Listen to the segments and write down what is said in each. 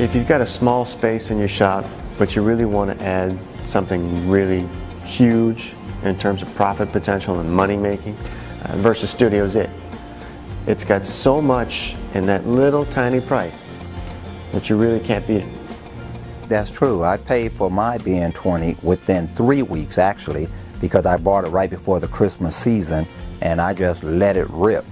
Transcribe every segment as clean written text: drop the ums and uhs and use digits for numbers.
If you've got a small space in your shop, but you really want to add something really huge in terms of profit potential and money making, Versa Studio is it. It's got so much in that little tiny price that you really can't beat it. That's true. I paid for my BN20 within 3 weeks actually, because I bought it right before the Christmas season and I just let it rip.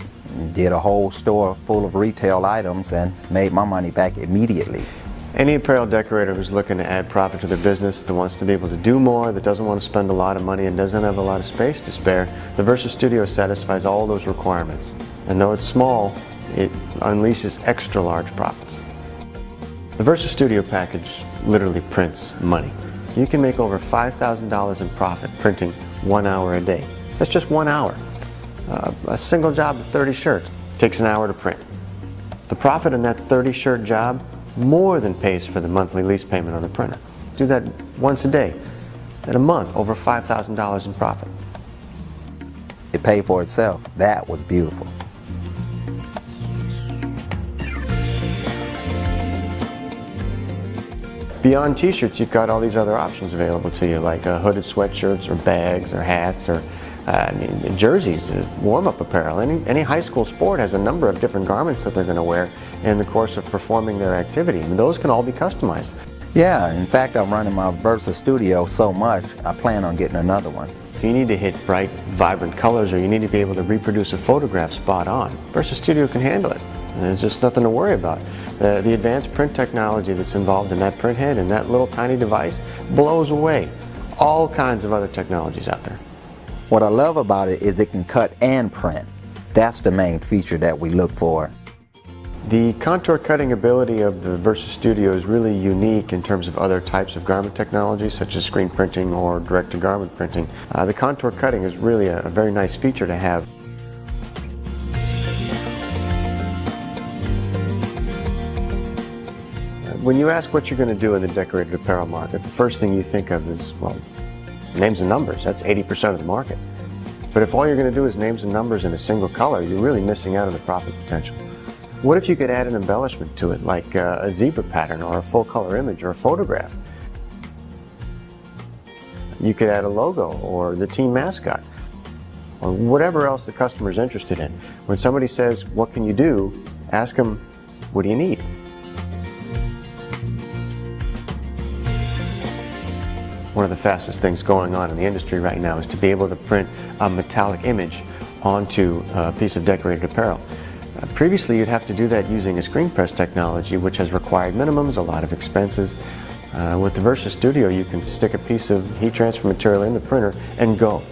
Did a whole store full of retail items and made my money back immediately. Any apparel decorator who's looking to add profit to their business, that wants to be able to do more, that doesn't want to spend a lot of money and doesn't have a lot of space to spare, the Versa Studio satisfies all those requirements. And though it's small, it unleashes extra large profits. The Versa Studio package literally prints money. You can make over $5,000 in profit printing 1 hour a day. That's just 1 hour. A single job of 30 shirts takes an hour to print. The profit in that 30 shirt job more than pays for the monthly lease payment on the printer. Do that once a day. In a month, over $5,000 in profit. It paid for itself. That was beautiful. Beyond t-shirts, you've got all these other options available to you, like hooded sweatshirts or bags or hats or jerseys, warm-up apparel. Any high school sport has a number of different garments that they're going to wear in the course of performing their activity, and those can all be customized. Yeah, in fact, I'm running my Versa Studio so much, I plan on getting another one. If you need to hit bright, vibrant colors, or you need to be able to reproduce a photograph spot on, Versa Studio can handle it. And there's just nothing to worry about. The advanced print technology that's involved in that print head and that little tiny device blows away all kinds of other technologies out there. What I love about it is it can cut and print. That's the main feature that we look for. The contour cutting ability of the Versa Studio is really unique in terms of other types of garment technology, such as screen printing or direct-to-garment printing. The contour cutting is really a very nice feature to have. When you ask what you're going to do in the decorated apparel market, the first thing you think of is, well, names and numbers. That's 80% of the market. But if all you're going to do is names and numbers in a single color, you're really missing out on the profit potential. What if you could add an embellishment to it, like a zebra pattern or a full color image or a photograph? You could add a logo or the team mascot or whatever else the customer is interested in. When somebody says, what can you do? Ask them, what do you need? One of the fastest things going on in the industry right now is to be able to print a metallic image onto a piece of decorated apparel. Previously, you'd have to do that using a screen press technology, which has required minimums, a lot of expenses. With the Versa Studio, you can stick a piece of heat transfer material in the printer and go.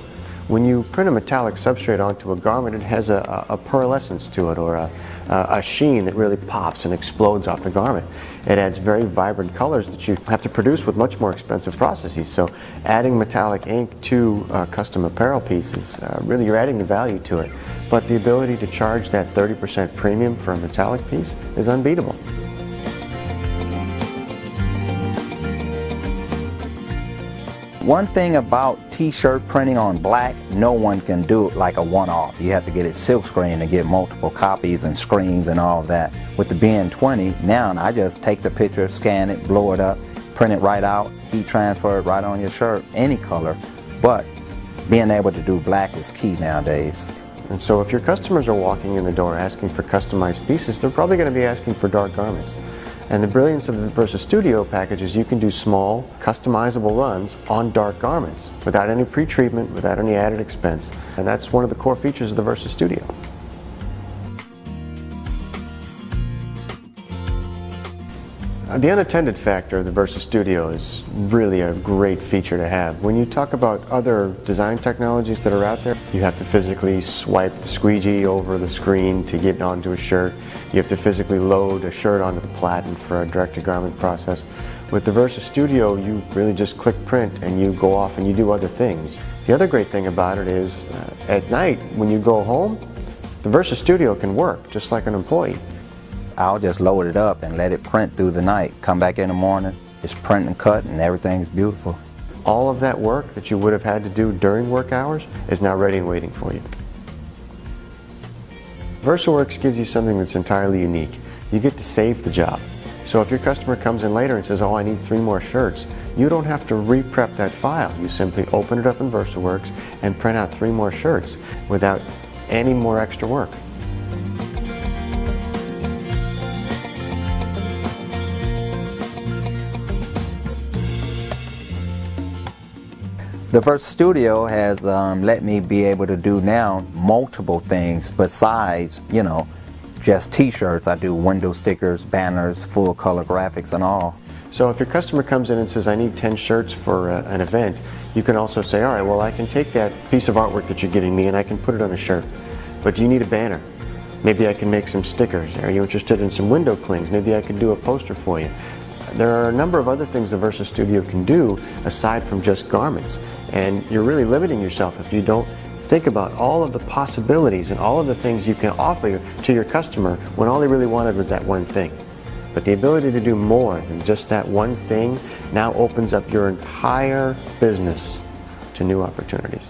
When you print a metallic substrate onto a garment, it has a pearlescence to it, or a sheen that really pops and explodes off the garment. It adds very vibrant colors that you have to produce with much more expensive processes. So adding metallic ink to custom apparel pieces, really you're adding the value to it. But the ability to charge that 30% premium for a metallic piece is unbeatable. One thing about t-shirt printing on black, no one can do it like a one-off. You have to get it silkscreen to get multiple copies and screens and all of that. With the BN20, now I just take the picture, scan it, blow it up, print it right out, heat transfer it right on your shirt, any color. But being able to do black is key nowadays. And so if your customers are walking in the door asking for customized pieces, they're probably going to be asking for dark garments. And the brilliance of the Versa Studio package is you can do small, customizable runs on dark garments without any pre-treatment, without any added expense. And that's one of the core features of the Versa Studio. The unattended factor of the Versa Studio is really a great feature to have. When you talk about other design technologies that are out there, you have to physically swipe the squeegee over the screen to get onto a shirt. You have to physically load a shirt onto the platen for a direct-to-garment process. With the Versa Studio, you really just click print and you go off and you do other things. The other great thing about it is at night when you go home, the Versa Studio can work just like an employee. I'll just load it up and let it print through the night. Come back in the morning, it's print and cut and everything's beautiful. All of that work that you would have had to do during work hours is now ready and waiting for you. VersaWorks gives you something that's entirely unique. You get to save the job. So if your customer comes in later and says, oh, I need 3 more shirts, you don't have to re-prep that file. You simply open it up in VersaWorks and print out 3 more shirts without any more extra work. The Versa Studio has let me be able to do now multiple things besides, you know, just t-shirts. I do window stickers, banners, full color graphics and all. So if your customer comes in and says, I need 10 shirts for an event, you can also say, all right, well, I can take that piece of artwork that you're giving me and I can put it on a shirt. But do you need a banner? Maybe I can make some stickers. Are you interested in some window clings? Maybe I can do a poster for you. There are a number of other things the Versa Studio can do aside from just garments. And you're really limiting yourself if you don't think about all of the possibilities and all of the things you can offer to your customer when all they really wanted was that one thing. But the ability to do more than just that one thing now opens up your entire business to new opportunities.